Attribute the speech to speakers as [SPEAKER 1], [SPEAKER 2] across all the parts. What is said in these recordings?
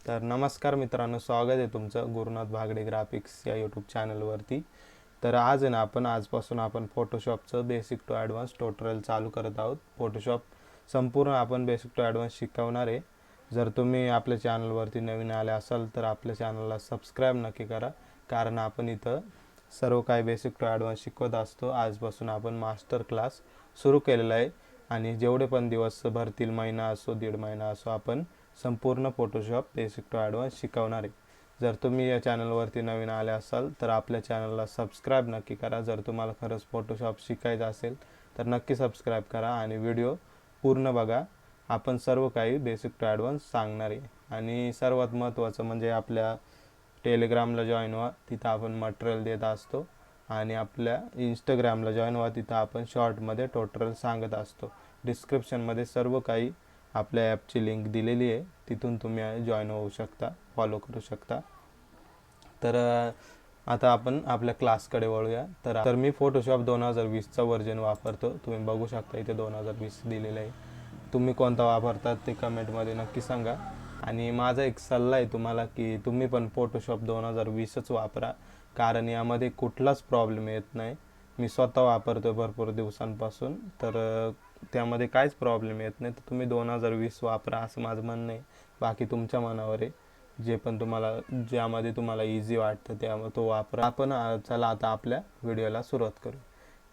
[SPEAKER 1] तर नमस्कार मित्रांनो, स्वागत आहे तुमचं गुरुनाथ भागडे ग्राफिक्स या यूट्यूब चॅनलवरती. तर आज आहे ना आजपासून आपण फोटोशॉपचं बेसिक टू ॲडव्हान्स ट्युटोरियल चालू करत आहोत. फोटोशॉप संपूर्ण आपण बेसिक टू ॲडव्हान्स शिकवणार आहे. जर तुम्ही आपल्या चॅनलवरती नवीन आले असाल तर आपल्या चॅनलला सबस्क्राईब नक्की करा, कारण आपण इथं सर्व काही बेसिक टू ॲडव्हान्स शिकवत असतो. आजपासून आपण मास्टर क्लास सुरू केलेला आहे आणि जेवढे पण दिवस भरतील, महिना असो दीड महिना असो, आपण संपूर्ण फोटोशॉप बेसिक टू ॲडव्हान्स शिकवणार आहे. जर तुम्ही या चॅनलवरती नवीन आले असाल तर आपल्या चॅनलला सबस्क्राईब नक्की करा. जर तुम्हाला खरंच फोटोशॉप शिकायचं असेल तर नक्की सबस्क्राईब करा आणि व्हिडिओ पूर्ण बघा. आपण सर्व काही बेसिक टू ॲडव्हान्स सांगणार आहे. आणि सर्वात महत्त्वाचं म्हणजे आपल्या टेलिग्रामला जॉईन व्हा, तिथं आपण मटेरियल देत असतो. आणि आपल्या इंस्टाग्रामला जॉईन व्हा, तिथं आपण शॉर्टमध्ये ट्युटोरियल सांगत असतो. डिस्क्रिप्शनमध्ये सर्व काही आपल्या ॲपची लिंक दिलेली आहे, तिथून तुम्ही जॉईन होऊ शकता, फॉलो करू शकता. तर आता आपण आपल्या क्लासकडे वळूया. तर मी फोटोशॉप 2020चा व्हर्जन वापरतो. तुम्ही बघू शकता इथे 2020 दिलेलं आहे. तुम्ही कोणता वापरतात ते कमेंटमध्ये नक्की सांगा. आणि माझा एक सल्ला आहे तुम्हाला की तुम्ही पण फोटोशॉप 2020च वापरा, कारण यामध्ये कुठलाच प्रॉब्लेम येत नाही. मी स्वतः वापरतो भरपूर दिवसांपासून, तर त्यामध्ये काहीच प्रॉब्लेम येत नाही. तर तुम्ही 2020 वापरा असं माझं म्हणणं आहे. बाकी तुमच्या मनावर आहे, जे पण तुम्हाला ज्यामध्ये तुम्हाला इझी वाटतं त्यामध्ये तो वापरा. आपण चला आता आपल्या व्हिडिओला सुरुवात करू.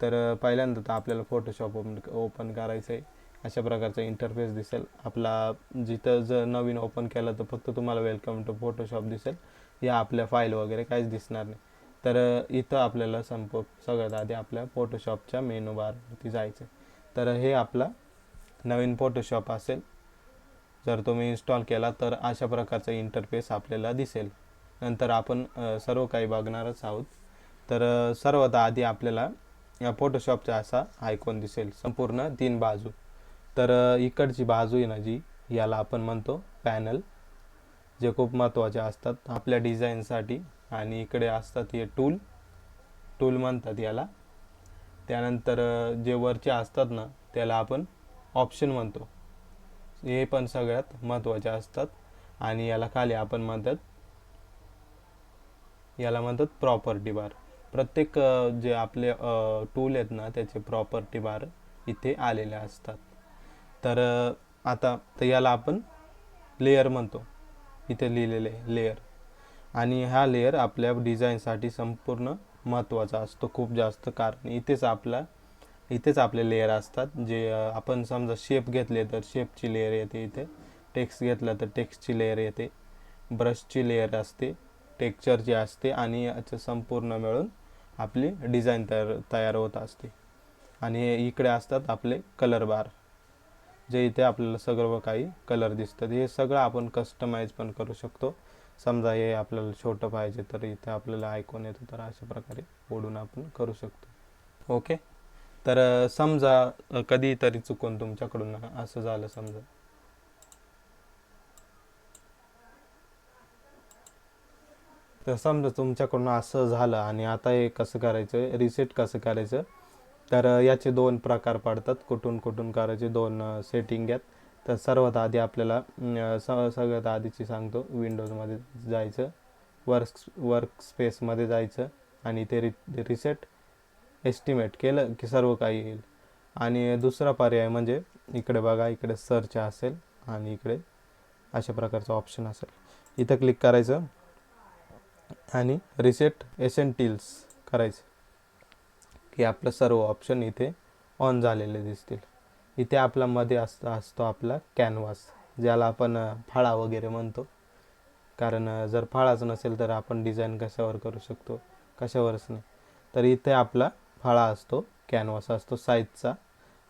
[SPEAKER 1] तर पहिल्यांदा तर आपल्याला फोटोशॉप ओपन करायचं आहे. अशा प्रकारचा इंटरफेस दिसेल आपला. जिथं जर नवीन ओपन केलं तर फक्त तुम्हाला वेलकम टू फोटोशॉप दिसेल, या आपल्या फाईल वगैरे काहीच दिसणार नाही. तर इथं आपल्याला सगळ्यात आधी आपल्या फोटोशॉपच्या मेनू बारवरती जायचं. तर हे आपला नवीन फोटोशॉप असेल. जर तुम्ही इन्स्टॉल केला तर अशा प्रकारचा इंटरफेस आपल्याला दिसेल. नंतर आपण सर्व काही बघणारच आहोत. तर सर्वात आधी आपल्याला या फोटोशॉपचा असा आयकॉन दिसेल, संपूर्ण 3 बाजू. तर इकडची बाजू आहे ना जी, याला आपण म्हणतो पॅनल, जे खूप महत्त्वाचे असतात आपल्या डिझाईनसाठी. आणि इकडे असतात हे टूल म्हणतात याला. त्यानंतर जे वरचे असतात ना त्याला आपण ऑप्शन म्हणतो. हे पण सगळ्यात महत्त्वाचे असतात. आणि याला खाली आपण म्हणतात प्रॉपर्टी बार. प्रत्येक जे आपले टूल आहेत ना त्याचे प्रॉपर्टी बार इथे आलेले असतात. तर आता याला आपण लेयर म्हणतो, इथे लिहिलेले लेयर. आणि हा लेयर आपल्या डिझाईनसाठी संपूर्ण महत्त्वाचा असतो खूप जास्त, कारण इथेच आपले लेयर असतात. जे आपण समजा शेप घेतले तर शेपची लेयर येते इथे, टेक्स्ट घेतला तर टेक्स्टची लेयर येते, ब्रशची लेयर असते, टेक्स्चरची असते, आणि याचं संपूर्ण मिळून आपली डिझाईन तयार होत असते. आणि इकडे असतात आपले कलर बार, जे इथे आपल्याला सर्व काही कलर दिसतात. हे सगळं आपण कस्टमाइज पण करू शकतो. समजा हे आपल्याला छोटं पाहिजे तर इथे आपल्याला आयकॉन येतो, तर अशा प्रकारे ओढून आपण करू शकतो. ओके. तर समजा कधीतरी चुकून तुमच्याकडून असं झालं, समजा तुमच्याकडून असं झालं आणि आता हे कसं करायचं, रिसेट कसं करायचं. तर याचे 2 प्रकार पडतात, कुठून करायचे 2 सेटिंग आहेत. तर सर्वात आधी आपल्याला सगळ्यात आधीची सांगतो, विंडोजमध्ये जायचं, वर्क स्पेसमध्ये जायचं, आणि ते रिसेट एस्टिमेट केलं की सर्व काही येईल. आणि दुसरा पर्याय म्हणजे इकडे बघा, इकडे सर्च असेल आणि इकडे अशा प्रकारचं ऑप्शन असेल, इथं क्लिक करायचं आणि रिसेट एसेंटिल्स करायचं की आपलं सर्व ऑप्शन इथे ऑन झालेले दिसतील. इथे आपला मध्ये असतो आपला कॅनव्हास, ज्याला आपण फाळा वगैरे म्हणतो. कारण जर फाळाच नसेल तर आपण डिझाईन कशावर करू शकतो, कशावरच नाही. तर इथे आपला फाळा असतो, कॅनव्हास असतो साईजचा,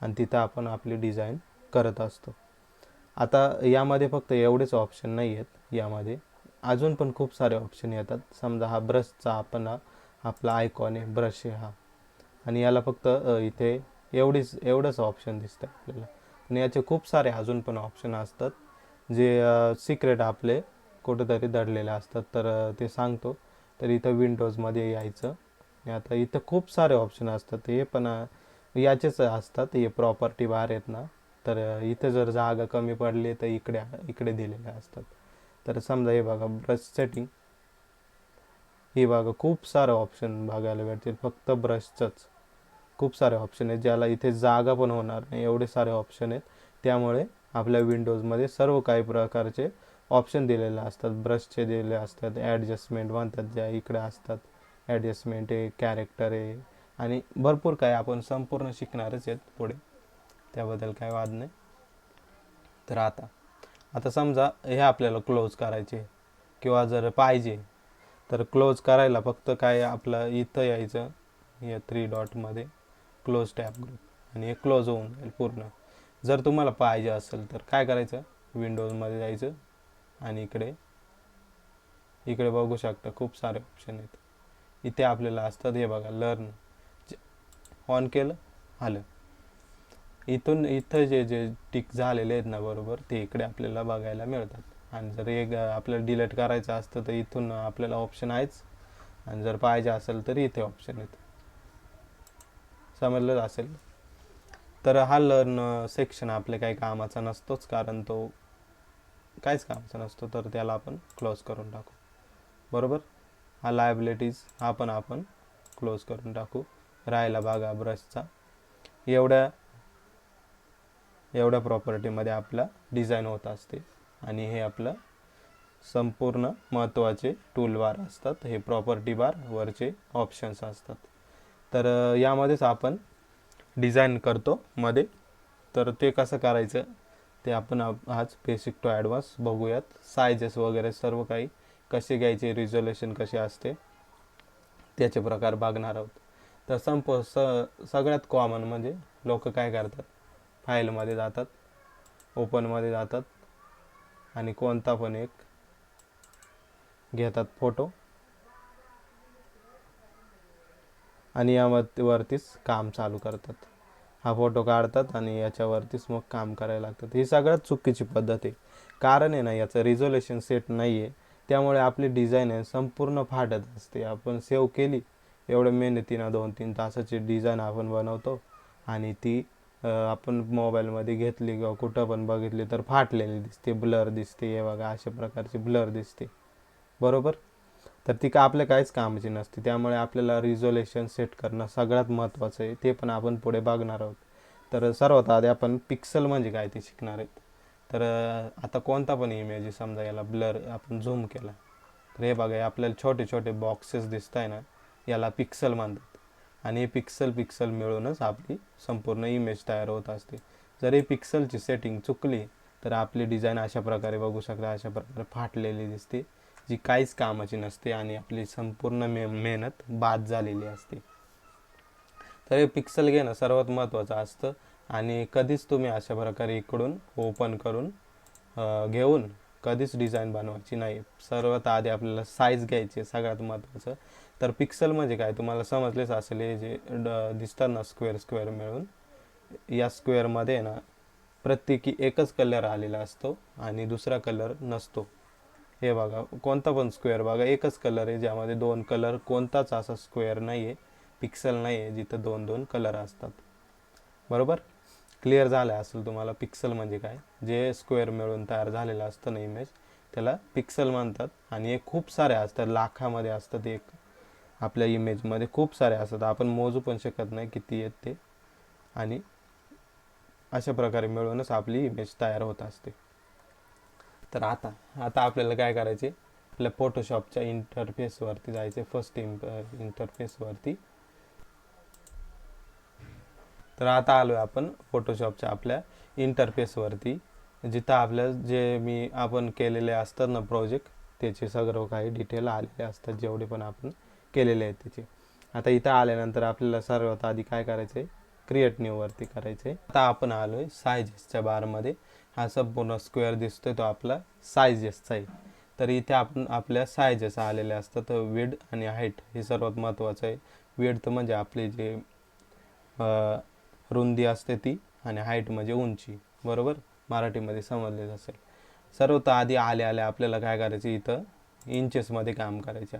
[SPEAKER 1] आणि तिथं आपण आपली डिझाईन करत असतो. आता यामध्ये फक्त एवढेच ऑप्शन नाही आहेत, यामध्ये अजून पण खूप सारे ऑप्शन येतात. समजा हा ब्रशचा आपला आयकॉन आहे, ब्रश आहे हा, आणि याला फक्त इथे एवढंच ऑप्शन दिसतं आपल्याला. आणि याचे खूप सारे अजून पण ऑप्शन असतात, जे सिक्रेट आपले कुठंतरी दडलेले असतात. तर ते सांगतो. तर इथं विंडोजमध्ये यायचं, आणि आता इथं खूप सारे ऑप्शन असतात. हे पण याचेच असतात, हे प्रॉपर्टी बार आहेत ना. तर इथे जर जागा कमी पडली तर इकडे दिलेल्या असतात. तर समजा हे बघा ब्रश सेटिंग, हे बघा खूप सारे ऑप्शन बघायला भेटतील. फक्त ब्रशचंच खूप सारे ऑप्शन आहेत, ज्याला इथे जागा पण होणार नाही एवढे सारे ऑप्शन आहेत. त्यामुळे आपल्या विंडोजमध्ये सर्व काही प्रकारचे ऑप्शन दिलेले असतात. ब्रशचे दिलेले असतात, ॲडजस्टमेंट म्हणतात ज्या इकडे असतात, ॲडजस्टमेंट आहे, कॅरेक्टर आहे आणि भरपूर काही आपण संपूर्ण शिकणारच आहेत पुढे, त्याबद्दल काही वाद नाही. तर आता समजा हे आपल्याला क्लोज करायचे किंवा जर पाहिजे तर क्लोज करायला फक्त काय आपलं इथं यायचं या 3 डॉटमध्ये क्लोज टॅब ग्रुप आणि हे क्लोज होऊन जाईल पूर्ण. जर तुम्हाला पाहिजे असेल तर काय करायचं, विंडोजमध्ये जायचं आणि इकडे बघू शकता खूप सारे ऑप्शन आहेत. इथे आपल्याला असतात हे बघा लर्न, ऑन केलं आलं. इथं जे टिक झालेले आहेत ना बरोबर, ते इकडे आपल्याला बघायला मिळतात. आणि जर एक आपल्याला डिलीट करायचं असतं तर इथून आपल्याला ऑप्शन आहेच, आणि जर पाहिजे असेल तर इथे ऑप्शन आहेत. समजलं असेल. तर हा लर्न सेक्शन आपल्या काही कामाचा नसतोच, कारण तो काहीच कामाचा नसतो, तर त्याला आपण क्लोज करून टाकू. बरोबर. हा लायबिलिटीज हा पण आपण क्लोज करून टाकू. राहिला बघा ब्रशचा, एवढ्या प्रॉपर्टीमध्ये आपला डिझाईन होत असते. आणि हे आपलं संपूर्ण महत्त्वाचे टूल बार असतात, हे प्रॉपर्टी बार वरचे ऑप्शन्स असतात. तर यामध्येच आपण डिझाईन करतो मध्ये. तर ते कसं करायचं ते आपण आज बेसिक टू ॲडव्हान्स बघूयात. सायझेस वगैरे सर्व काही कसे घ्यायचे, रिझोल्युशन कसे असते त्याचे प्रकार बघणार आहोत. तर सगळ्यात कॉमन म्हणजे लोक काय करतात, फाईलमध्ये जातात, ओपनमध्ये जातात आणि कोणता पण एक घेतात फोटो आणि यावरतीच काम चालू करतात. हा फोटो काढतात आणि याच्यावरतीच मग काम करायला लागतात. ही सगळ्यात चुकीची पद्धत आहे. कारण आहे ना, याचं रिझोल्युशन सेट नाही आहे, त्यामुळे आपली डिझाईन आहे संपूर्ण फाटत असते. आपण सेव्ह केली, एवढ्या मेहनतीनं 2-3 तासाची डिझाईन आपण बनवतो आणि ती आपण मोबाईलमध्ये घेतली किंवा कुठं पण बघितली तर फाटलेली दिसते, ब्लर दिसते. हे बघा अशा प्रकारची ब्लर दिसते. बरोबर. तर ती का आपल्या काहीच कामाची नसते. त्यामुळे आपल्याला रिझोल्युशन सेट करणं सगळ्यात महत्त्वाचं आहे. ते पण आपण पुढे बघणार आहोत. तर सर्वात आधी आपण पिक्सल म्हणजे काय ते शिकणार आहेत. तर आता कोणता पण इमेज समजा याला ब्लर आपण झूम केला तर हे बघा आपल्याला छोटे छोटे बॉक्सेस दिसत आहे ना, याला पिक्सल म्हणतात. आणि हे पिक्सल मिळूनच आपली संपूर्ण इमेज तयार होत असते. जर ही पिक्सलची सेटिंग चुकली तर आपली डिझाईन अशा प्रकारे बघू शकता, अशा प्रकारे फाटलेली दिसते, जी काहीच कामाची नसते आणि आपली संपूर्ण मेहनत बाद झालेली असते. तर हे पिक्सल घेणं सर्वात महत्त्वाचं असतं. आणि कधीच तुम्ही अशा प्रकारे इकडून ओपन करून घेऊन कधीच डिझाईन बनवायची नाही. सर्वात आधी आपल्याला साईज घ्यायची सगळ्यात महत्त्वाचं. तर पिक्सल म्हणजे काय तुम्हाला समजलेच असेल, हे जे दिसतात ना स्क्वेअर मिळून, या स्क्वेअरमध्ये ना प्रत्येकी एकच कलर आलेला असतो आणि दुसरा कलर नसतो. हे बघा कोणता पण स्क्वेअर बघा एकच कलर आहे, ज्यामध्ये 2 कलर कोणताच असा स्क्वेअर नाही आहे, पिक्सल नाही आहे जिथं 2-2 कलर असतात. बरोबर. क्लिअर झालं असेल तुम्हाला पिक्सल म्हणजे काय. जे स्क्वेअर मिळून तयार झालेलं असतं ना इमेज, त्याला पिक्सल म्हणतात. आणि हे खूप सारे असतात, लाखामध्ये असतात. एक आपल्या इमेजमध्ये खूप सारे असतात, आपण मोजू पण शकत नाही किती आहेत ते. आणि अशा प्रकारे मिळूनच आपली इमेज तयार होत असते. तर आता आपल्याला काय करायचे, आपल्या फोटोशॉपच्या इंटरफेसवरती जायचे. फर्स्ट इंटरफेसवरती. तर आता आलो आहे आपण फोटोशॉपच्या आपल्या इंटरफेसवरती, जिथं आपल्या जे आपण केलेले असतात ना प्रोजेक्ट, त्याचे सर्व काही डिटेल आलेले असतात, जेवढे पण आपण केलेले आहेत त्याचे. आता इथं आल्यानंतर आपल्याला सर्वात आधी काय करायचं आहे, क्रिएट न्यूवरती करायचं आहे. आता आपण आलो आहे सायझेसच्या बारमध्ये. हा संपूर्ण स्क्वेअर दिसतोय तो आपला सायझेसचा आहे. तर इथे आपण आपल्या सायझेस आलेले असतात. विड्थ आणि हाईट हे सर्वात महत्त्वाचं आहे. विड्थ म्हणजे आपले जे रुंदी असते ती, आणि हाईट म्हणजे उंची. बरोबर. मराठीमध्ये समजलेच असेल. सर्वात आधी आल्या आपल्याला काय करायचं, इथं इंचेसमध्ये काम करायचे.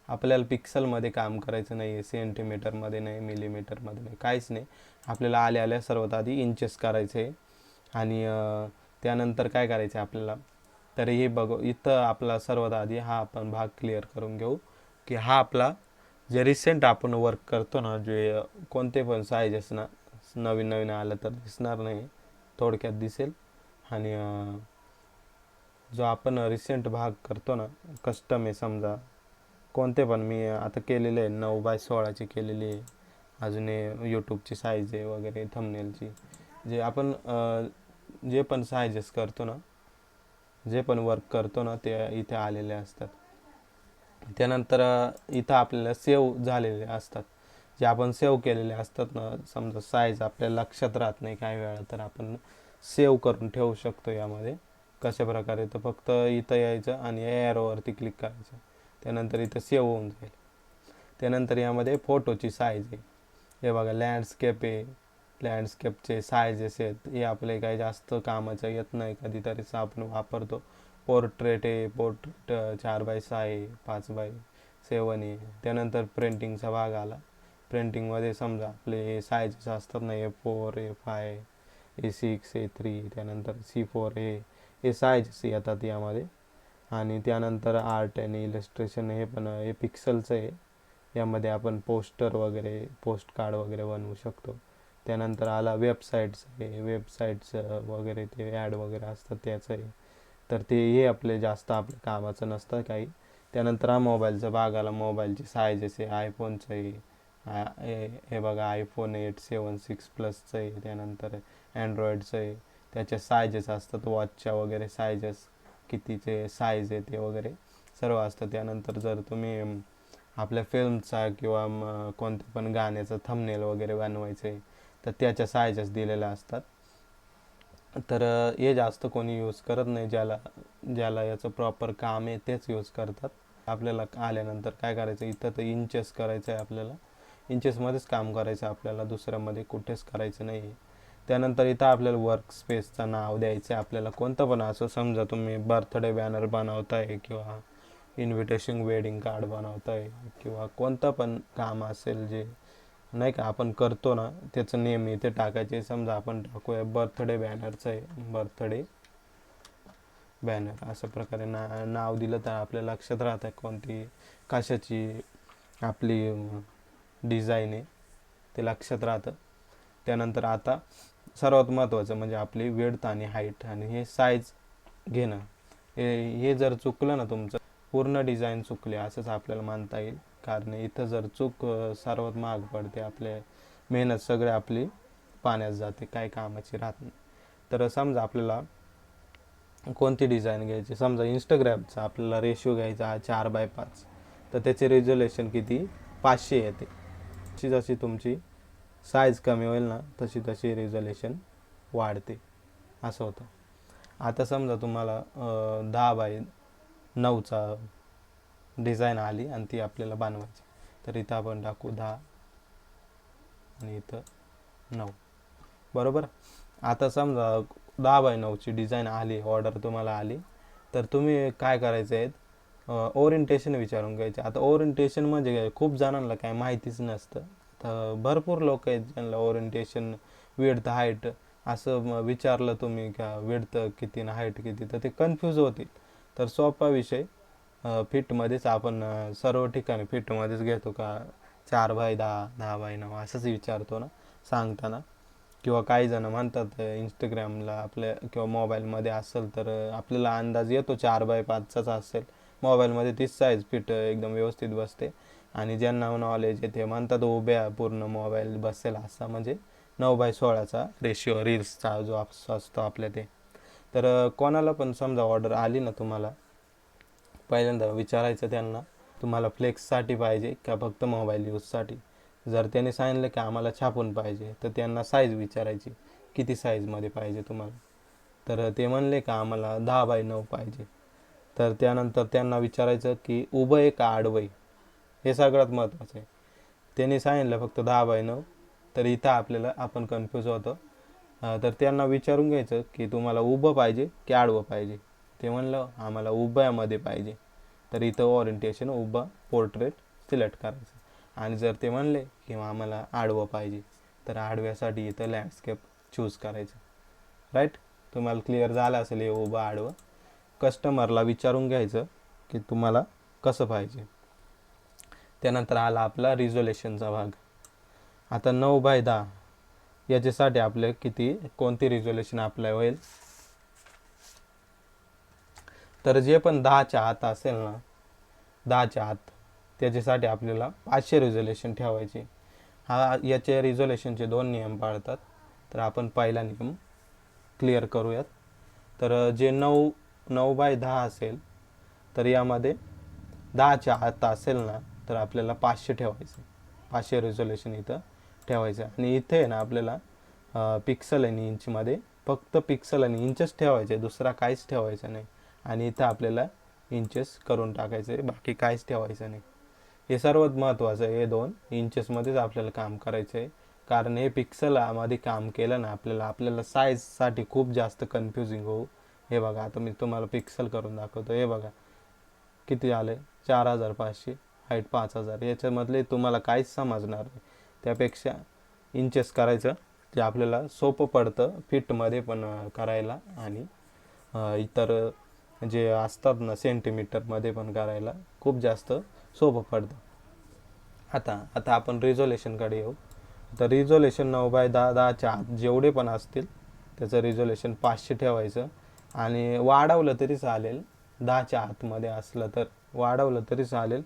[SPEAKER 1] आपल्याला पिक्सलमध्ये काम करायचं नाही आहे, सेंटीमीटरमध्ये नाही, मिलीमीटरमध्ये नाही, काहीच नाही. आपल्याला आल्या सर्वात आधी इंचेस करायचे आहे. आणि त्यानंतर काय करायचं आपल्याला, तर हे बघू, इथं आपला सर्वात आधी हा आपण भाग क्लिअर करून घेऊ की हा आपला जे रिसेंट आपण वर्क करतो ना, जे कोणते पण साईजेस ना नवीन नवीन आलं तर दिसणार नाही, थोडक्यात दिसेल. आणि जो आपण रिसेंट भाग करतो ना, कस्टम आहे समजा, कोणते पण मी आता केलेले आहे, 9x16ची केलेली आहे, अजून यूट्यूबची साईज आहे वगैरे, थंबनेलची, जे आपण जे पण साईजेस करतो ना, जे पण वर्क करतो ना, ते इथे आलेले असतात. त्यानंतर इथं आपल्याला सेव्ह झालेले असतात, जे आपण सेव्ह केलेले असतात ना, समजा साईज आपल्याला लक्षात राहत नाही काही वेळा, तर आपण सेव्ह करून ठेवू शकतो यामध्ये. कशा प्रकारे, तर फक्त इथं यायचं आणि एरोवरती क्लिक करायचं, त्यानंतर इथं सेव्ह होऊन जाईल. त्यानंतर यामध्ये फोटोची साईज आहे, हे बघा लँडस्केप आहे, लँडस्केपचे सायझेस आहेत, हे आपले काही जास्त कामाचं येत नाही, कधीतरीच आपण वापरतो. पोर्ट्रेट आहे, पोर्ट्रेट 4x6 आहे, 5x7 आहे. त्यानंतर प्रिंटिंगचा भाग आला, प्रिंटिंगमध्ये समजा आपले सायझेस असतात ना, A4, A5, A6, A3, त्यानंतर C4 हे सायझेस येतात यामध्ये. आणि त्यानंतर आर्ट आणि इलस्ट्रेशन हे पण हे पिक्सलचं आहे, यामध्ये आपण पोस्टर वगैरे, पोस्ट कार्ड वगैरे बनवू शकतो. त्यानंतर आला वेबसाईट्स आहे, वेबसाईट्स वगैरे ते ॲड वगैरे असतात त्याचं आहे, तर ते हे आपले जास्त आपल्या कामाचं नसतं काही. त्यानंतर हा मोबाईलचा भाग आला, मोबाईलची सायझेस आहे, आयफोनचं आहे, हे बघा iPhone 8 7 6 प्लसचं आहे, त्यानंतर अँड्रॉइडचं आहे, त्याचे सायझेस असतात, वॉचच्या वगैरे सायझेस, कितीचे साईज आहे ते वगैरे सर्व असतं. त्यानंतर जर तुम्ही आपल्या फिल्मचा किंवा कोणत्या पण गाण्याचं थंबनेल वगैरे बनवायचं आहे, तर त्याच्या सायझेस दिलेल्या असतात. तर हे जास्त कोणी यूज करत नाही, ज्याला ज्याला याचं प्रॉपर काम आहे तेच यूज करतात. आपल्याला आल्यानंतर काय करायचं, इथं तर इंचेस करायचं आहे आपल्याला, इंचेसमध्येच काम करायचं आपल्याला, दुसऱ्यामध्ये कुठेच करायचं नाही. त्यानंतर इथं आपल्याला वर्क स्पेसचं नाव द्यायचं आहे आपल्याला, कोणतं पण असं, समजा तुम्ही बर्थडे बॅनर बनवताय किंवा इन्व्हिटेशन वेडिंग कार्ड बनवताय किंवा कोणतं पण काम असेल जे नाही का आपण करतो ना, त्याचं नेम इथे टाकायचे. समजा आपण टाकूया बर्थडे बॅनरचं आहे, बर्थडे बॅनर, अशा प्रकारे नाव दिलं तर आपल्या लक्षात राहतं कोणती कशाची आपली डिझाईन आहे ते लक्षात राहतं. त्यानंतर आता सर्वात महत्त्वाचं म्हणजे आपली विड्थ आणि हाईट आणि हे साईज घेणं, हे जर चुकलं ना तुमचं, पूर्ण डिझाईन चुकली असंच आपल्याला मानता येईल. कारण इथं जर चूक सर्वात महाग पडते, आपले मेहनत सगळी आपली पाण्यात जाते, काही कामाची राहत नाही. तर समजा आपल्याला कोणती डिझाईन घ्यायची, समजा इंस्टाग्रामचा आपल्याला रेशिओ घ्यायचा हा 4x5, तर त्याचे रेझोल्युशन किती, 500 येते. जशी जशी तुमची साईज कमी होईल ना, तशी तशी रेझोल्युशन वाढते, असं होतं. आता समजा तुम्हाला 10x9चा डिझाईन आली आणि ती आपल्याला बनवायची, तर इथं आपण टाकू 10 आणि इथं 9, बरोबर. आता समजा 10x9ची डिझाईन आली, ऑर्डर तुम्हाला आली, तर तुम्ही काय करायचं आहे, ओरिएंटेशन विचारून घ्यायचे. आता ओरिएंटेशन म्हणजे काय, खूप जणांना काय माहितीच नसतं, तर भरपूर लोक आहेत ज्यांना ओरिएंटेशन, विड्थ हाईट असं विचारलं तुम्ही का विड्थ किती ना हाईट किती, तर ते कन्फ्यूज होतील. तर सोपा विषय, फिटमध्येच आपण सर्व ठिकाणी फिटमध्येच घेतो का, 4x10, 10x9 असंच विचारतो ना सांगताना. किंवा काही जण म्हणतात इंस्टाग्रामला आपल्या किंवा मोबाईलमध्ये असेल तर आपल्याला अंदाज येतो 4x5चाच असेल, मोबाईलमध्ये तीच साईज फिट एकदम व्यवस्थित बसते. आणि ज्यांना नॉलेज आहे ते म्हणतात उभ्या पूर्ण मोबाईल बसेल असा, म्हणजे 9x16चा रेशिओ रील्सचा जो असतो आपल्या ते. तर कोणाला पण समजा ऑर्डर आली ना, तुम्हाला पहिल्यांदा विचारायचं त्यांना, तुम्हाला फ्लेक्ससाठी पाहिजे का फक्त मोबाईल यूजसाठी. जर त्याने सांगितलं की आम्हाला छापून पाहिजे, तर त्यांना साईज विचारायची, किती साईजमध्ये पाहिजे तुम्हाला. तर ते म्हणले का आम्हाला 10x9 पाहिजे, तर त्यानंतर त्यांना विचारायचं की उभं आहे का आडवं आहे, हे सगळ्यात महत्त्वाचं आहे. त्यांनी सांगितलं फक्त 10x9, तर इथं आपल्याला आपण कन्फ्यूज होतो. तर त्यांना विचारून घ्यायचं की तुम्हाला उभं पाहिजे की आडवं पाहिजे. ते म्हणलं आम्हाला उभ्यामध्ये पाहिजे, तर इथं ओरिएंटेशन उभं पोर्ट्रेट सिलेक्ट करायचं. आणि जर ते म्हणले की आम्हाला आडवं पाहिजे, तर आडव्यासाठी इथं लँडस्केप चूज करायचं. राईट, तुम्हाला क्लिअर झालं असेल हे उभं आडवं. कस्टमरला विचारून घ्यायचं की तुम्हाला कसं पाहिजे. त्यानंतर आला आपला रिझोल्युशनचा भाग. आता 9x10 याच्यासाठी आपले कोणती रिझोल्युशन अप्लाय होईल, तर जे पण 10च्या आत असेल ना, 10च्या आत, त्याच्यासाठी आपल्याला 500 रिझोल्युशन ठेवायचे. याचे रिझोल्युशनचे 2 नियम पाळतात. तर आपण पहिला नियम क्लिअर करूयात. तर जे 9x10 असेल, तर यामध्ये 10च्या आत असेल ना, तर आपल्याला 500 ठेवायचे. 500 रिझोल्युशन इथं ठेवायचं. आणि इथे आहे ना आपल्याला पिक्सल आणि इंचमध्ये फक्त पिक्सल आणि इंचच ठेवायचे, दुसरा काहीच ठेवायचं नाही. आणि इथं आपल्याला इंचेस करून टाकायचे, बाकी काहीच ठेवायचं नाही. हे सर्वात महत्त्वाचं आहे. हे 2 इंचेसमध्येच आपल्याला काम करायचं आहे. कारण हे पिक्सलमध्ये काम केलं ना आपल्याला साईजसाठी खूप जास्त कन्फ्युजिंग होऊ. हे बघा, आता मी तुम्हाला पिक्सल करून दाखवतो. हे बघा किती आले, 4500, हाईट 5000. याच्यामधले तुम्हाला काहीच समजणार नाही. त्यापेक्षा इंचेस करायचं, ते आपल्याला सोपं पडतं फिटमध्ये पण करायला, आणि इतर जे असतात ना सेंटीमीटरमध्ये पण करायला खूप जास्त सोपं पडतं. आता आपण रिझोल्युशनकडे येऊ. तर रिझोल्युशन 9x10, 10च्या आत जेवढे पण असतील त्याचं रिझोल्युशन 500 ठेवायचं. आणि वाढवलं तरी चालेल, 10च्या आतमध्ये असलं तर वाढवलं तरी चालेल.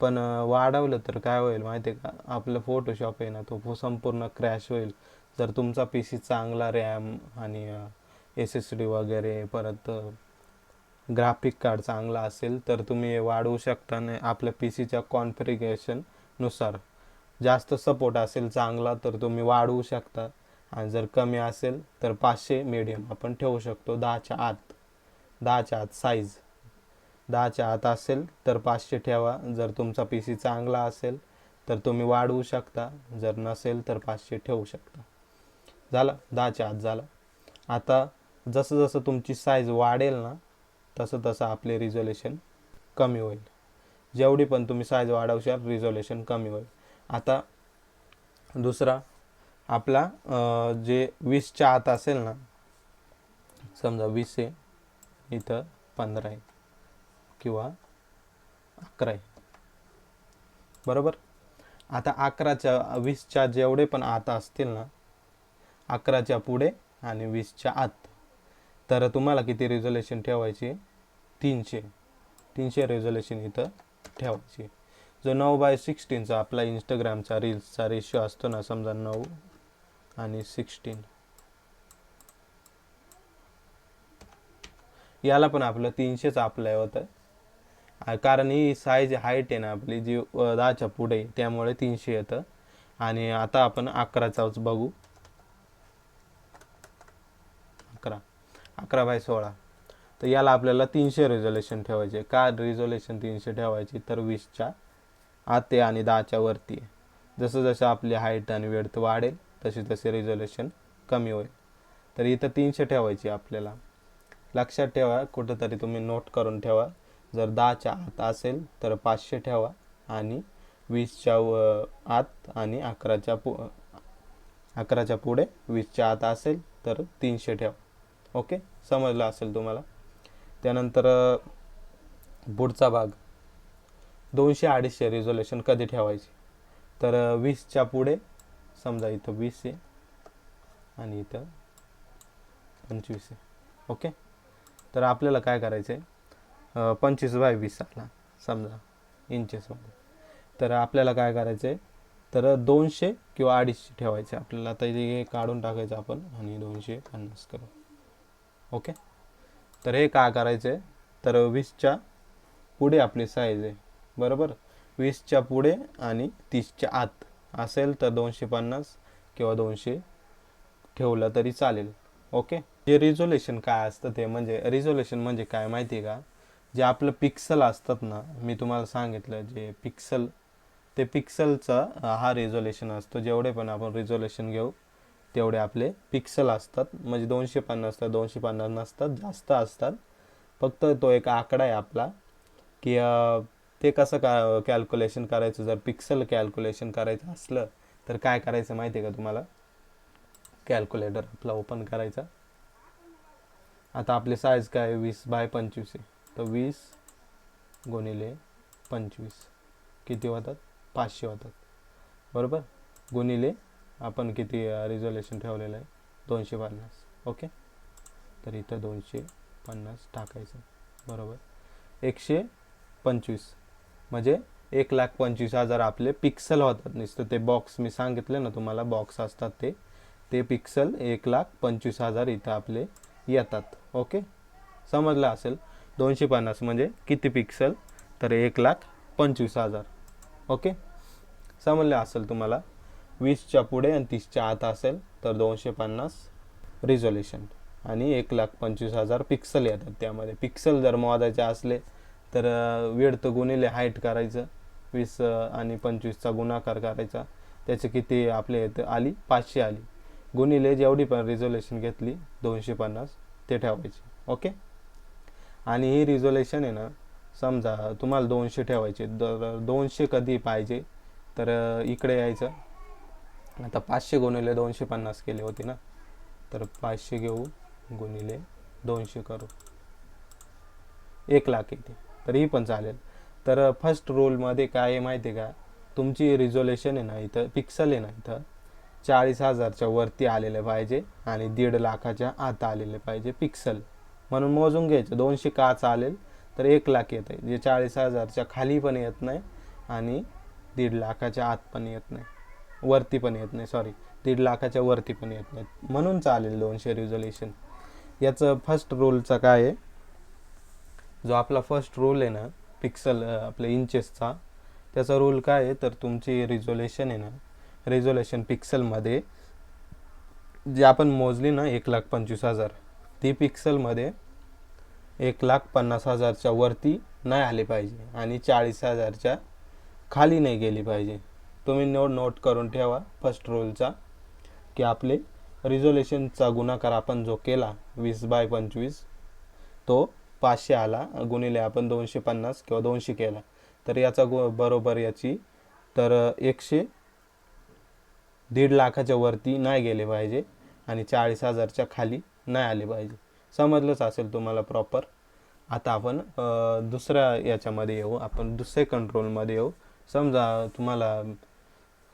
[SPEAKER 1] पण वाढवलं तर काय होईल माहिती आहे का, आपलं फोटोशॉप आहे ना तो संपूर्ण क्रॅश होईल. जर तुमचा PC चांगला रॅम आणि SSD वगैरे, परत ग्राफिक कार्ड चांगला असेल, तर तुम्ही हे वाढवू शकता. नाही आपल्या PCच्या कॉन्फिगरेशननुसार जास्त सपोर्ट असेल चांगला तर तुम्ही वाढवू शकता. आणि जर कमी असेल तर 500 मीडियम आपण ठेवू शकतो. 10च्या आत साईज 10च्या आत असेल तर 500 ठेवा. जर तुमचा PC चांगला असेल तर तुम्ही वाढवू शकता, जर नसेल तर 500 ठेवू शकता. झालं, 10च्या आत झालं. आता जसं जसं तुमची साईज वाढेल ना, तसं तसं आपले रिझोल्युशन कमी होईल. जेवढी पण तुम्ही साईज वाढवशाल रिझोल्युशन कमी होईल. आता दुसरा आपला जे 20च्या आत असेल ना, समजा 20 आहे, इथं 15 आहे किंवा 11 आहे, बरोबर. आता 20च्या जेवढे पण आत असतील ना, 11च्या पुढे आणि 20च्या आत, तर तुम्हाला किती रिझोल्युशन ठेवायची, 300 रिझोल्युशन इथं ठेवायची. जो 9x16चा आपला इंस्टाग्रामचा रील्सचा रेशो असतो ना, समजा 9 आणि 16, याला पण आपलं 300च अप्लाय होतं. कारण ही साईज हाईट आहे ना आपली जी 10च्या पुढे, त्यामुळे 300 येतं. आणि आता आपण 11चाच बघू. 11x16, तर याला आपल्याला 300 रिझोल्युशन ठेवायचे. का रिझोल्युशन 300 ठेवायची, तर 20च्या आत आहे आणि 10च्या वरती आहे. जसं जसं आपली हाईट आणि वेड्थ वाढेल तसे तसे रिझोल्युशन कमी होईल. तर इथं 300 ठेवायची आपल्याला. लक्षात ठेवा, कुठंतरी तुम्ही नोट करून ठेवा. जर 10च्या आत असेल तर 500 ठेवा, आणि 20च्या आत आणि 11च्या पुढे 20च्या आत असेल तर 300 ठेवा. ओके, समजलं असेल तुम्हाला. त्यानंतर पुढचा भाग 200-250 रिझोल्युशन कधी ठेवायची, तर 20च्या पुढे, समजा इथं 20 आहे आणि इथं 25 आहे. ओके, तर आपल्याला काय करायचं आहे, 25x20 आला समजा इंचेसमध्ये, तर आपल्याला काय करायचं आहे, तर 200 किंवा 250 ठेवायचे आपल्याला. आता हे काढून टाकायचं आपण आणि 250 करू. ओके, तर हे काय करायचं आहे, तर 20च्या पुढे आपली साईज आहे, बरोबर. 20च्या पुढे आणि 30च्या आत असेल तर 250 किंवा 200 ठेवलं तरी चालेल. ओके, जे रिझोल्युशन काय असतं ते म्हणजे, रिझोल्युशन म्हणजे काय माहिती आहे का, जे आपलं पिक्सल असतात ना, मी तुम्हाला सांगितलं जे पिक्सल, ते पिक्सलचा हा रिझोल्युशन असतो. जेवढे पण आपण रिझोल्युशन घेऊ तेवढे आपले पिक्सल असतात. म्हणजे 250 तर 250 नसतात, जास्त असतात. फक्त तो एक आकडा आहे आपला, की ते कसं कॅल्क्युलेशन करायचं. जर पिक्सल कॅल्क्युलेशन करायचं असलं तर काय करायचं माहिती आहे का तुम्हाला, कॅल्क्युलेटर आपला ओपन करायचा. आता आपली साईज काय आहे 20x25 आहे, तर 20 गुणिले 25 किती होतात 500 होतात बरोबर. गुणिले आपण किती रिझोल्युशन ठेवलेलं आहे 250. ओके, तर इथं 250 टाकायचं बरोबर. 125 म्हणजे 1,25,000 आपले पिक्सल होतात. नुसतं ते बॉक्स मी सांगितले ना तुम्हाला, बॉक्स असतात ते पिक्सल 1,25,000 इथं आपले येतात. ओके, समजलं असेल. 250 म्हणजे किती पिक्सल, तर 1,25,000. ओके, समजलं असेल तुम्हाला. 20च्या पुढे आणि 30च्या आत असेल तर 250 रिझोल्युशन आणि 1,25,000 पिक्सल येतात. त्यामध्ये पिक्सल जर मोजायचे असले तर विड्थ गुणिले हाईट करायचं, 20 आणि 25चा गुणाकार करायचा, त्याचे किती आपले आली 500 आली, गुणिले जेवढी पण रिझोल्युशन घेतली 250 ते ठेवायची. ओके, आणि ही रिझोल्युशन आहे ना, समजा तुम्हाला 200 ठेवायचे, तर 200 कधी पाहिजे, तर इकडे यायचं. आता 500 गुणिले 250 केले होते ना, तर 500 घेऊ गुणिले 200 करू, 1,00,000 येते, तर ही पण चालेल. तर फर्स्ट रूलमध्ये काय आहे माहिती आहे का, तुमची रिझोल्युशन आहे ना इथं, पिक्सल आहे ना इथं 40,000च्या वरती आलेले पाहिजे आणि 1,50,000च्या आत आलेले पाहिजे पिक्सल. म्हणून मोजून घ्यायचं 200 का चालेल, तर 1,00,000 येत आहे, जे 40,000च्या खाली पण येत नाही आणि 1,50,000च्या आत पण येत नाही, वरती पण येत नाही, सॉरी 1,50,000च्या वरती पण येत नाही, म्हणून चालेल 200 रिझोल्युशन. याचं फर्स्ट रूलचा काय आहे, जो आपला फर्स्ट रूल आहे ना पिक्सल आपल्या इंचेसचा, त्याचा रूल काय आहे, तर तुमची रिझोल्युशन आहे ना, रिझोल्युशन पिक्सलमध्ये जी आपण मोजली ना 1,25,000, ती पिक्सलमध्ये 1,50,000च्या वरती नाही आली पाहिजे आणि 40,000च्या खाली नाही गेली पाहिजे. तुम्ही नोट करून ठेवा फर्स्ट रूलचा, की आपले रिझोल्युशनचा गुणाकार आपण जो केला 20x25 तो 500 आला, गुणिले आपण 250 किंवा 200 केला, तर याचा बरोबर याची, तर 1,50,000च्या वरती नाही गेले पाहिजे आणि 40,000च्या खाली नाही आले पाहिजे. समजलंच असेल तुम्हाला प्रॉपर. आता आपण दुसऱ्या याच्यामध्ये येऊ, आपण दुसऱ्या कंट्रोलमध्ये येऊ. समजा तुम्हाला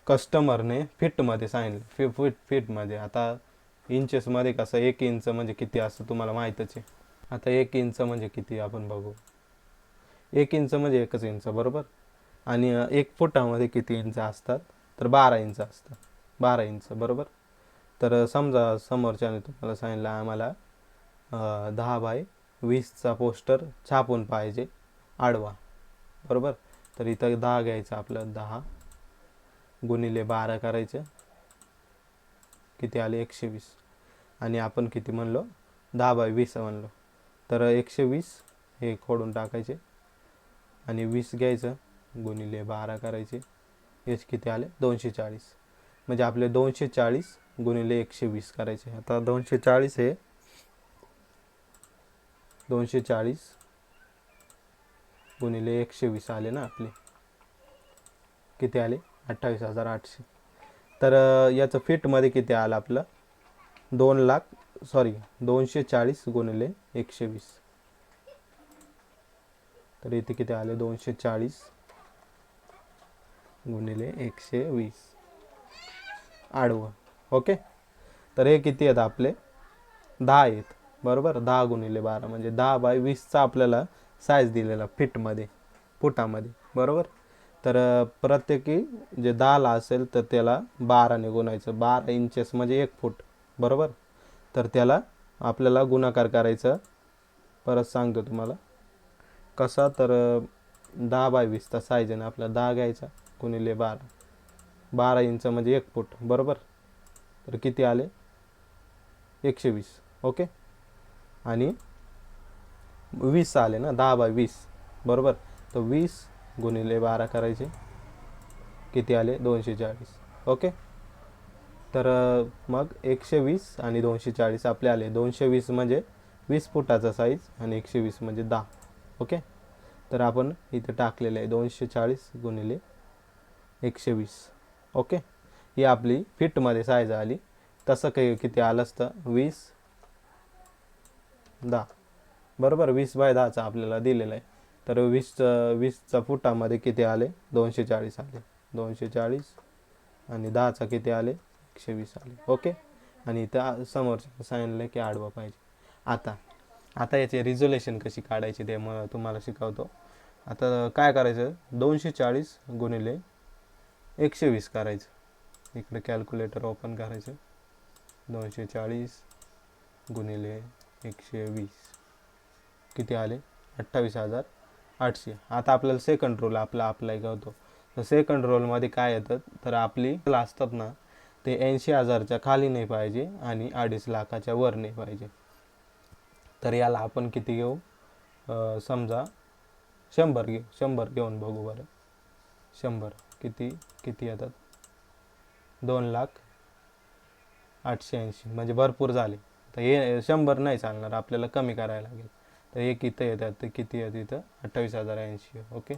[SPEAKER 1] कस्टमरने फिटमध्ये सांगितलं, फिटमध्ये, आता इंचेसमध्ये कसं 1 इंच म्हणजे किती असतं तुम्हाला माहीतच आहे. आता 1 इंच म्हणजे किती आपण बघू. 1 इंच म्हणजे 1 इंच बरोबर, आणि 1 फुटामध्ये किती इंच असतात, तर 12 इंच असतात, 12 इंच बरोबर. तर समजा समोरच्याने तुम्हाला सांगितलं आम्हाला 10x20चा पोस्टर छापून पाहिजे आडवा बरोबर. तर इथं 10 घ्यायचं आपलं, 10 गुणिले 12 करायचं, किती आले 120, आणि आपण किती म्हणलो 10x20 म्हणलो, तर 120 हे खोडून टाकायचे आणि 20 घ्यायचं गुणिले 12 करायचे, हेच किती आले 240. म्हणजे आपले 240 गुणिले 120 करायचे. आता 240 हे 240 गुणिले 120 आले ना आपले, किती आले 28,800. तर याचं फिटमध्ये किती आलं आपलं 240 गुणिले 120, तर इथे किती आले 240 गुणिले 120 आडवं. ओके, तर हे किती आहेत आपले 10 आहेत बरोबर. 10 गुणिले 12 म्हणजे 10x20चा आपल्याला साईज दिलेला फिटमध्ये, फुटामध्ये बरोबर. तर प्रत्येकी जे 10ला असेल तर त्याला 12ने गुणायचं, 12 इंचेस म्हणजे 1 फूट बरोबर. तर त्याला आपल्याला गुणाकार करायचं, परत सांगतो तुम्हाला कसा. तर 10x20चा साईज आहे ना आपला, 10 घ्यायचा गुणिले 12, 12 इंच म्हणजे 1 फूट बरोबर. तर किती आले 120. ओके, आणि 20 आले ना 10x20 बरोबर. तर 20 गुणिले 12 करायचे, किती आले 240. ओके, तर मग 120 आणि 240 आपले आले. 220 म्हणजे 20 फुटाचा साईज आणि 120 म्हणजे 10. ओके, तर आपण इथे टाकलेलं आहे 240 गुणिले 120. ओके, ही आपली फिटमध्ये साईज आली. तसं काही किती आलं असतं 20 10 बरोबर. 20/10चा आपल्याला दिलेला आहे. तर 20चा फुटामध्ये किती आले? 240 आले. 240 आणि 10चा किती आले? 120 आले. ओके. आणि त्या समोरच्या सांगितलं की आडवा पाहिजे. आता आता याचे रिझोल्युशन कशी काढायची ते मग तुम्हाला शिकवतो. आता काय करायचं? 240 गुणिले 120 करायचं. इकडे कॅल्क्युलेटर ओपन करायचं. 240 गुणिले 120 किती आले? 28,800. आता आपल्याला सेकंड रूल अप्लाय करतो. तर सेकंड रोलमध्ये काय येतं? तर आपली असतात ना ते 80,000च्या खाली नाही पाहिजे आणि 2.5 लाखाच्या वर नाही पाहिजे. तर याला आपण किती घेऊ? समजा 100 घेऊ. 100 घेऊन बघू बरं. 100 किती येतात? 2,08,80,000 म्हणजे भरपूर झाले. तर हे 100 नाही चालणार, आपल्याला कमी करायला लागेल. तर एक इथं येतात ते किती येतं? इथं 28,080. ओके.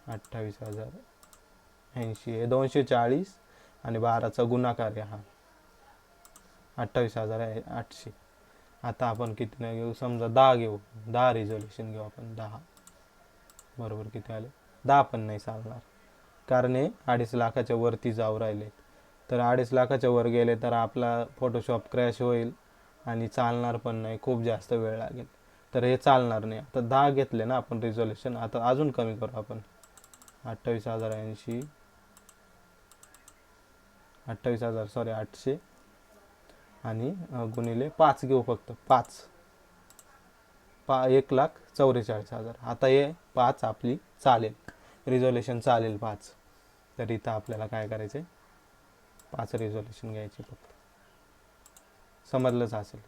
[SPEAKER 1] 28,080 हे 240 आणि 12चा गुणाकार आहे हा 28,800. आता आपण किती नाही घेऊ? समजा 10 घेऊ. 10 रिझोल्युशन घेऊ आपण. 10 बरोबर किती आले? 10 पण नाही चालणार, कारण हे 2.5 लाखाच्या वरती जाऊ राहिले. तर 2.5 लाखाच्या वर गेले तर आपला फोटोशॉप क्रॅश होईल आणि चालणार पण नाही, खूप जास्त वेळ लागेल. तर हे चालणार नाही. आता 10 घेतले ना आपण रिझोल्युशन. आता अजून कमी करू आपण. 28,080 800 आणि गुणिले 5 घेऊ फक्त. 1,44,000. आता हे 5 आपली चालेल, रिझोल्युशन चालेल 5. तर इथं आपल्याला काय करायचं? 5 रिझोल्युशन घ्यायचे फक्त. समजलंच असेल.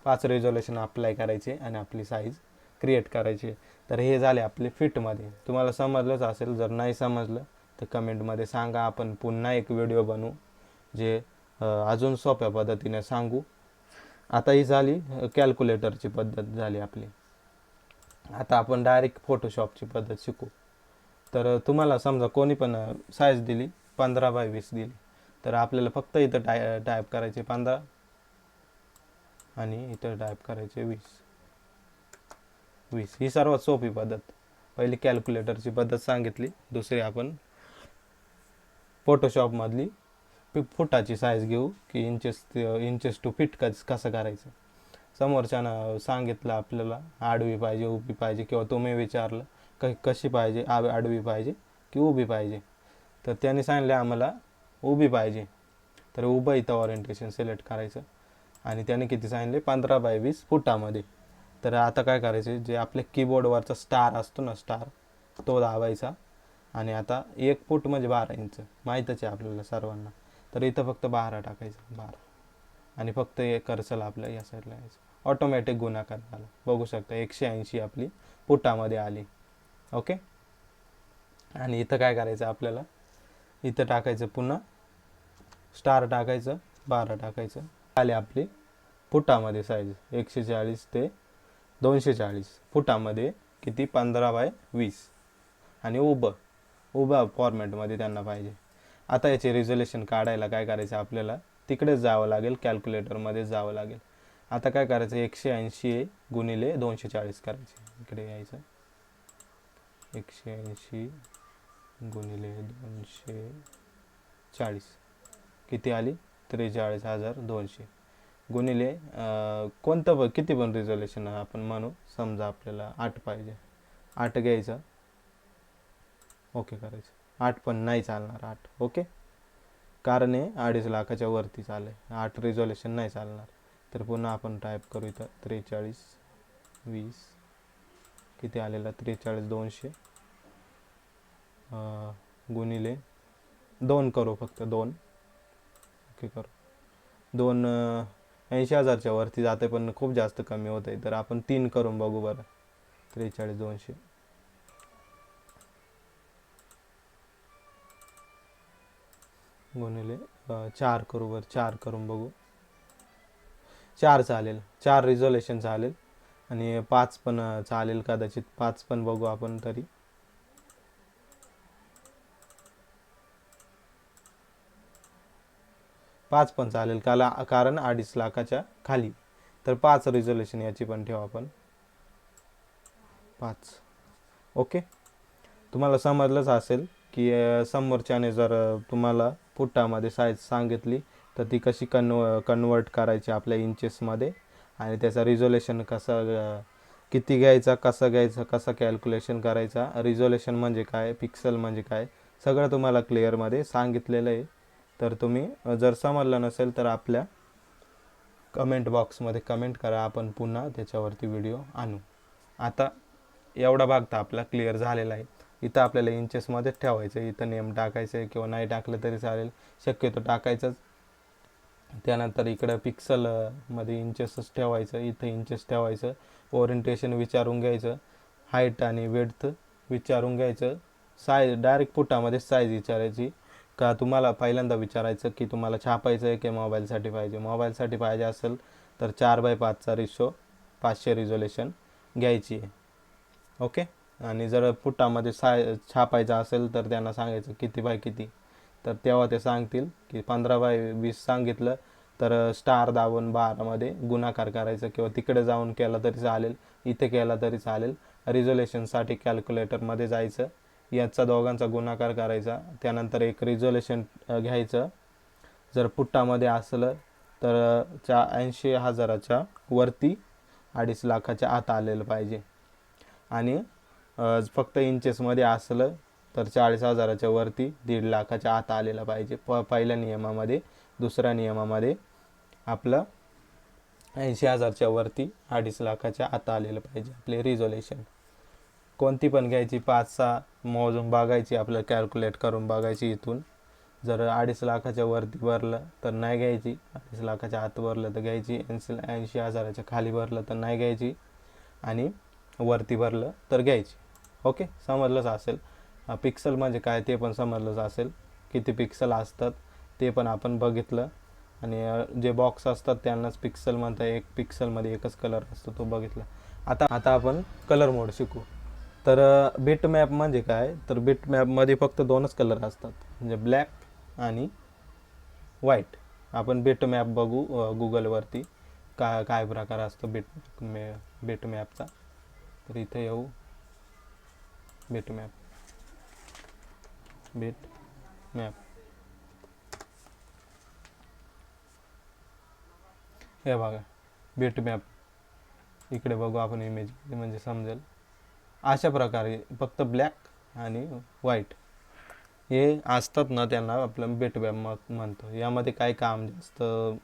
[SPEAKER 1] 5 रिझोल्युशन अप्लाय करायचे आणि आपली साईज क्रिएट करायची. तर हे झाले आपले फिटमध्ये. तुम्हाला समजलंच असेल. जर नाही समजलं तर कमेंटमध्ये सांगा. आपण पुन्हा एक व्हिडिओ बनवू जे अजून सोप्या पद्धतीने सांगू. आता ही झाली कॅल्क्युलेटरची पद्धत झाली आपली. आता आपण डायरेक्ट फोटोशॉपची पद्धत शिकू. तर तुम्हाला समजा कोणी पण साईज दिली 15/20 दिली, तर आपल्याला फक्त इथं टाईप करायचे 15 आणि इथं टाईप करायचे 20. ही सर्वात सोपी पद्धत. पहिली कॅल्क्युलेटरची पद्धत सांगितली. दुसरी आपण फोटोशॉपमधली फुटाची साईज घेऊ की इंचेस टू फीट कसं करायचं. समोरच्यानं सांगितलं आपल्याला आडवी पाहिजे, उभी पाहिजे, किंवा तुम्ही विचारलं कशी पाहिजे, आडवी पाहिजे की उभी पाहिजे. तर त्याने सांगितले आम्हाला उभी पाहिजे. तर उभं इथं ओरिएंटेशन सिलेक्ट करायचं आणि त्याने किती सांगितले? 15/20 फुटामध्ये. तर आता काय करायचे? जे आपल्या कीबोर्डवरचा स्टार असतो ना, स्टार, तो दाबायचा. आणि आता 1 फूट म्हणजे 12 इंच माहीतच आहे आपल्याला सर्वांना. तर इथं फक्त 12 टाकायचं. 12 आणि फक्त एक कर्सर आपल्या या साईडला यायचं. ऑटोमॅटिक गुणाकार झाला. बघू शकता 180 आपली फुटामध्ये आली. ओके. आणि इथं काय करायचं आपल्याला? इथं टाकायचं, पुन्हा स्टार टाकायचं, 12 टाकायचं. आले आपली फुटामध्ये साईज 140 ते 240 फुटामध्ये किती? 15/20 आणि उभा फॉर्मॅटमध्ये त्यांना पाहिजे. आता याचे रिझोल्युशन काढायला काय करायचं आपल्याला? तिकडेच जावं लागेल, कॅल्क्युलेटरमध्येच जावं लागेल. आता काय करायचं? 180 गुणिले 240 करायचे. इकडे यायचं. 180 गुणिले 240 किती आली? 43,200 गुणिले कोणतं किती पण रिझोल्युशन आपण म्हणू. समजा आपल्याला 8 पाहिजे. 8 घ्यायचं. ओके करायचं. 8 पण नाही चालणार. 8 ओके, कारण हे 2.5 लाखाच्या वरती चालेल. 8 रिझोल्युशन नाही चालणार. तर पुन्हा आपण टाईप करू इथं 43,20 किती आलेला? 43,200 गुणिले 2 करू फक्त. 2 ओके करू. 2 80,000च्या वरती जाते पण खूप जास्त कमी होत आहे. तर आपण 3 करून बघू बरं. 43,200 गुणिले 4 करू बरं. 4 करून बघू. 4 चालेल. 4 रिझोल्युशन चालेल आणि 5 पण चालेल कदाचित. 5 पण बघू आपण तरी. 5 पण चालेल कारण 2.5 लाखाच्या खाली. तर 5 रिझोल्युशन याची पण ठेवा आपण 5. ओके, तुम्हाला समजलंच असेल की समोरच्याने जर तुम्हाला फुटामध्ये साईज सांगितली तर ती कशी कन्वर्ट करायची आपल्या इंचेसमध्ये, आणि त्याचा रिझोल्युशन किती घ्यायचा, कसं कॅल्क्युलेशन करायचा, रिझोल्युशन म्हणजे काय, पिक्सल म्हणजे काय, सगळं तुम्हाला क्लिअरमध्ये सांगितलेलं आहे. तर तुम्ही जर समजलं नसेल तर आपल्या कमेंट बॉक्समध्ये कमेंट करा, आपण पुन्हा त्याच्यावरती व्हिडिओ आणू. आता एवढा भाग तर आपला क्लिअर झालेला आहे. इथं आपल्याला इंचेसमध्येच ठेवायचं आहे, इथं नेम टाकायचं आहे किंवा नाही टाकलं तरी चालेल, शक्यतो टाकायचंच. त्यानंतर इकडं पिक्सलमध्ये इंचेसच ठेवायचं, इथं इंचेस ठेवायचं, ओरिएंटेशन विचारून घ्यायचं, हाईट आणि विड्थ विचारून घ्यायचं, साईज डायरेक्ट फुटामध्ये साईज विचारायची का तुम्हाला पहिल्यांदा विचारायचं की तुम्हाला छापायचं आहे की मोबाईलसाठी पाहिजे. मोबाईलसाठी पाहिजे असेल तर 4x5चा रेशो 500 रिझोल्युशन घ्यायची आहे. ओके, आणि जर फुटामध्ये छापायचं असेल तर त्यांना सांगायचं किती बाय किती, तर तेव्हा ते सांगतील की 15x20 सांगितलं तर स्टार दाबून 12मध्ये गुणाकार करायचं, किंवा तिकडे जाऊन केला तरी चालेल, इथे केला तरी चालेल. रिझोल्युशनसाठी कॅल्क्युलेटरमध्ये जायचं, याचा दोघांचा गुणाकार करायचा, त्यानंतर एक रिझोल्युशन घ्यायचं. जर फुटामध्ये असलं तर 80,000च्या वरती 2.5 लाखाच्या आत आलेलं पाहिजे, आणि फक्त इंचेसमध्ये असलं तर 40,000च्या वरती 1.5 लाखाच्या आत आलेला पाहिजे पहिल्या नियमामध्ये. दुसऱ्या नियमामध्ये आपलं 80,000च्या वरती 2.5 लाखाच्या आत आलेलं पाहिजे आपले रिझोल्युशन. कोणती पण घ्यायची, 5-6 मोजून बघायची, आपलं कॅल्क्युलेट करून बघायची इथून. जर 2.5 लाखाच्या वरती भरलं तर नाही घ्यायची, 2.5 लाखाच्या आत भरलं तर घ्यायची, 80,000च्या खाली भरलं तर नाही घ्यायची, आणि वरती भरलं तर घ्यायची. ओके, समजलंच असेल. पिक्सल म्हणजे काय ते पण समजलंच असेल, किती पिक्सल असतात ते पण आपण बघितलं, आणि जे बॉक्स असतात त्यांनाच पिक्सल म्हणतात. एक पिक्सलमध्ये एकच कलर असतो तो बघितला. आता आपण कलर मोड शिकू. तर बिट मॅप म्हणजे काय, तर बिट मॅपमध्ये फक्त 2च कलर असतात, म्हणजे ब्लॅक आणि व्हाईट. आपण बिट मॅप बघू गुगलवरती काय प्रकार असतो बिट मॅपचा. तर इथे येऊ, बिट मॅप हे बघा, बिट मॅप इकडे बघू आपण इमेज म्हणजे समजेल. अशा प्रकारे फक्त ब्लॅक आणि व्हाईट हे असतात ना, त्यांना आपलं बिट मॅप म्हणतो. यामध्ये काही काम जास्त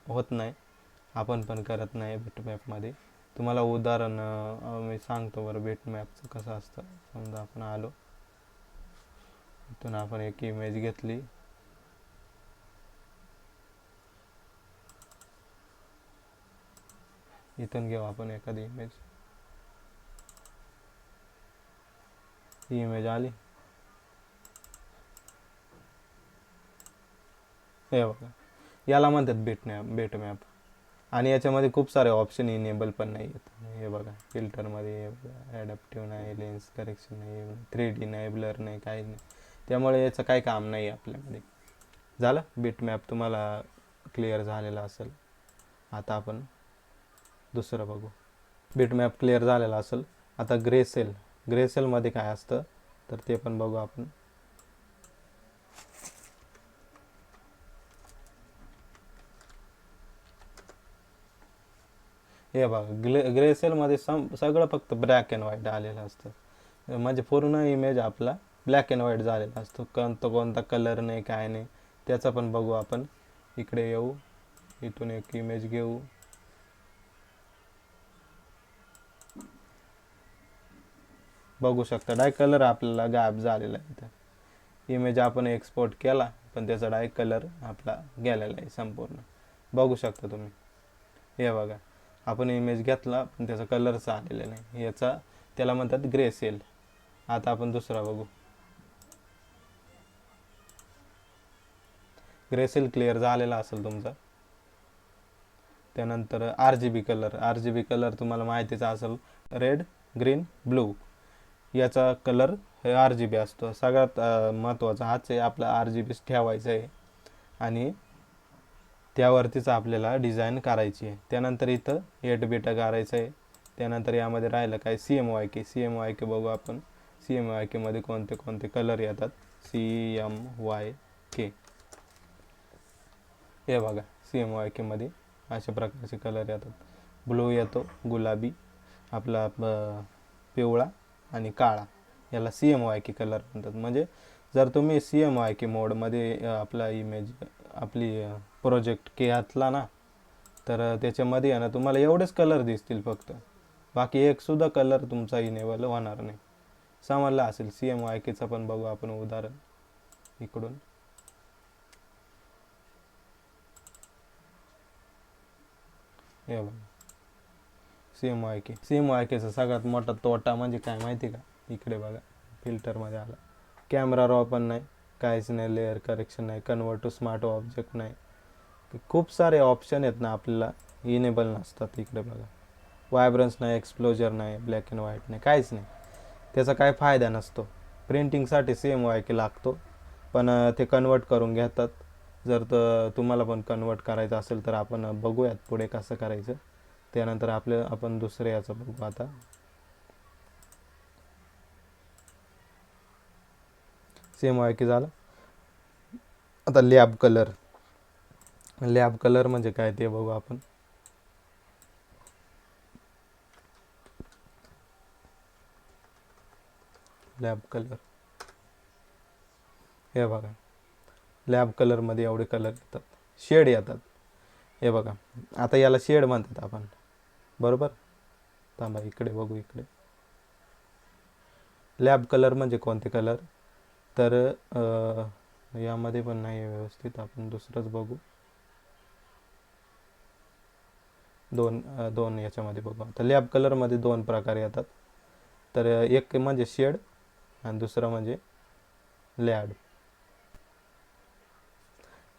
[SPEAKER 1] होत नाही, आपण पण करत नाही बिट मॅपमध्ये. तुम्हाला उदाहरण मी सांगतो बरं बिट मॅपचं कसं असतं. समजा आपण आलो, इथून आपण एक इमेज घेतली, इथून घेऊ आपण एखादी इमेज, ही इमेज आली, हे बघा, याला म्हणतात बिट मॅप. आणि याच्यामध्ये खूप सारे ऑप्शन इनेबल पण नाही आहेत. हे बघा, फिल्टरमध्ये ॲडॅप्टिव्ह नाही, लेन्स करेक्शन नाही, 3D नाही, ब्लर नाही, काही नाही, त्यामुळे याचं काही काम नाही आपल्यामध्ये. झालं, बिट मॅप तुम्हाला क्लिअर झालेला असेल. आता आपण दुसरं बघू. बिट मॅप क्लिअर झालेला असेल. आता ग्रे सेलमध्ये काय असतं तर ते पण बघू आपण. हे बघा, ग्रे सेलमध्ये सगळं फक्त ब्लॅक अँड व्हाईट आलेलं असतं, म्हणजे पूर्ण इमेज आपला ब्लॅक अँड व्हाईट झालेला असतो. कोणता कलर नाही, काय नाही. त्याचा पण बघू आपण. इकडे येऊ, इथून एक इमेज घेऊ, बघू शकता डायरेक्ट कलर आपल्याला गायब झालेला आहे. इथं इमेज आपण एक्सपोर्ट केला पण त्याचा डायरेक्ट कलर आपला गेलेला आहे संपूर्ण, बघू शकता तुम्ही. हे बघा, आपण इमेज घेतला पण त्याचा कलरच आलेला नाही, त्याला म्हणतात ग्रे सेल. आता आपण दुसरा बघू. ग्रे सेल क्लिअर झालेला असेल तुमचा. त्यानंतर RGB कलर तुम्हाला माहितीच असेल, रेड, ग्रीन, ब्लू. याचा कलर हे RGB असतो. सगळ्यात महत्त्वाचा हाच आहे, आपला RGB ठेवायचा आहे. आणि त्यावरतीच आपल्याला डिझाईन करायची आहे. त्यानंतर इथं 8 बीट करायचं आहे. त्यानंतर यामध्ये राहिलं काय CMYK बघू आपण. CMYK मध्ये कोणते कोणते कलर येतात. CMYK हे बघा, CMYK मध्ये अशा प्रकारचे कलर येतात. ब्लू येतो, गुलाबी, आपला पिवळा आणि काळा, याला CMYK कलर म्हणतात. म्हणजे जर तुम्ही CMYK मोडमध्ये आपला इमेज आपली प्रोजेक्ट घातला ना, तर त्याच्यामध्ये आहे ना तुम्हाला एवढेच कलर दिसतील फक्त, बाकी एक सुद्धा कलर तुमचा इनेबल होणार नाही. समजलं असेल. CMYKचं पण बघू आपण उदाहरण इकडून. हे बघा, CMYKचा सगळ्यात मोठा तोटा म्हणजे काय माहिती का? इकडे बघा, फिल्टरमध्ये आला, कॅमेरा रॉ पण नाही, काहीच नाही, लेअर करेक्शन नाही, कन्वर्ट टू स्मार्ट ऑब्जेक्ट नाही. खूप सारे ऑप्शन आहेत ना आपल्याला, इनेबल नसतात. इकडे बघा, व्हायब्रन्स नाही, एक्सप्लोजर नाही, ब्लॅक अँड व्हाईट नाही, काहीच नाही. त्याचा काय फायदा नसतो. प्रिंटिंगसाठी CMYK लागतो, पण ते कन्वर्ट करून घेतात. जर तुम्हाला पण कन्वर्ट करायचं असेल तर आपण बघूयात पुढे कसं करायचं. त्यानंतर आपण दुसरे याचं बघू. आता CMYK झालं. आता लॅब कलर म्हणजे काय ते बघू आपण. लॅब कलर, हे बघा, लॅब कलरमध्ये एवढे कलर येतात, शेड येतात. हे बघा, आता याला शेड म्हणतात आपण, बरोबर. थांबा, इकडे बघू. इकडे लॅब कलर म्हणजे कोणते कलर, तर यामध्ये पण नाही व्यवस्थित, आपण दुसरंच बघू. दोन याच्यामध्ये बघू. आता लॅब कलरमध्ये 2 प्रकार येतात. तर एक म्हणजे शेड आणि दुसरं म्हणजे लॅड.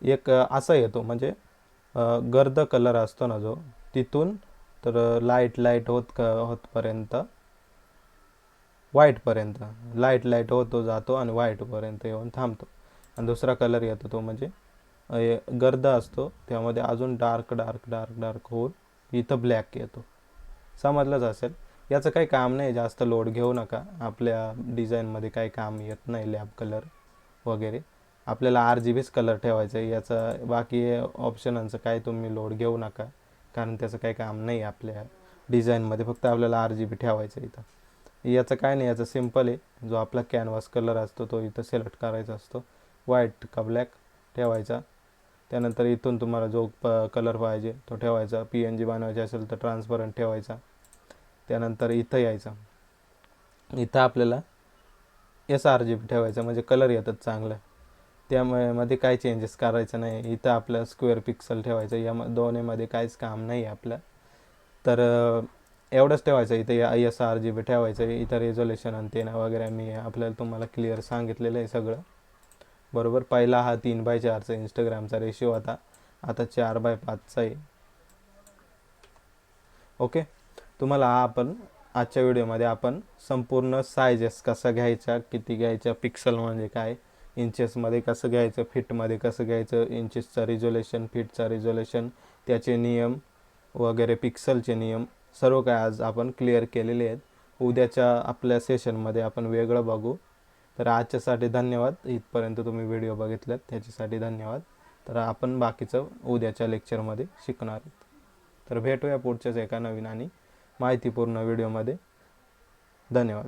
[SPEAKER 1] एक असा येतो म्हणजे गर्द कलर असतो ना जो, तिथून तर लाईट होतपर्यंत, व्हाईटपर्यंत, लाईट होतो जातो आणि व्हाईटपर्यंत येऊन थांबतो. आणि दुसरा कलर येतो तो म्हणजे गर्द असतो, त्यामध्ये अजून डार्क होऊन इथं ब्लॅक येतो. समजलंच असेल. याचं काही काम नाही, जास्त लोड घेऊ नका. आपल्या डिझाईनमध्ये काही काम येत नाही लॅब कलर वगैरे. आपल्याला RGBच कलर ठेवायचं आहे. याचं बाकी ऑप्शनांचं काही तुम्ही लोड घेऊ नका, कारण त्याचं काही काम नाही आपल्या डिझाईनमध्ये. फक्त आपल्याला RGB ठेवायचं इथं. याचं काय नाही, याचं सिम्पल आहे. जो आपला कॅनव्हास कलर असतो तो इथं सिलेक्ट करायचा असतो, व्हाईट का ब्लॅक ठेवायचा. त्यानंतर इथून तुम्हाला जो कलर पाहिजे तो ठेवायचा. PNG बनवायची असेल तर ट्रान्सपरंट ठेवायचा. त्यानंतर इथं यायचं, इथं आपल्याला sRGB ठेवायचं, म्हणजे कलर येतात चांगलं. त्यामुळे मध्ये काही चेंजेस करायचं नाही. इथं आपलं स्क्वेअर पिक्सल ठेवायचं. या दोन्हीमध्ये काहीच काम नाही आपलं. तर एवढंच ठेवायचं. इथं sRGB ठेवायचं. इथं रेझोल्युशन आणि ते वगैरे मी तुम्हाला क्लिअर सांगितलेलं आहे सगळं, बरोबर. पहिला हा 3:4चा इंस्टाग्रामचा रेशिओ होता, आता 4:5चा आहे. ओके. तुम्हाला आपण आजच्या व्हिडिओमध्ये आपण संपूर्ण सायझेस कसा घ्यायचा, किती घ्यायचा, पिक्सल म्हणजे काय, इंचेसमध्ये कसं घ्यायचं, फीटमध्ये कसं घ्यायचं, इंचेसचा रिझोल्युशन, फीटचा रिझोल्युशन, त्याचे नियम वगैरे, पिक्सलचे नियम, सर्व काय आज आपण क्लिअर केलेले आहेत. उद्याच्या आपल्या सेशनमध्ये आपण वेगळं बघू. तर आजच्यासाठी धन्यवाद. इथपर्यंत तुम्ही व्हिडिओ बघितलात त्याच्यासाठी धन्यवाद. तर आपण बाकीचं उद्याच्या लेक्चरमध्ये शिकणार आहोत. तर भेटूया पुढच्याच एका नवीन आणि माहितीपूर्ण व्हिडिओमध्ये. धन्यवाद.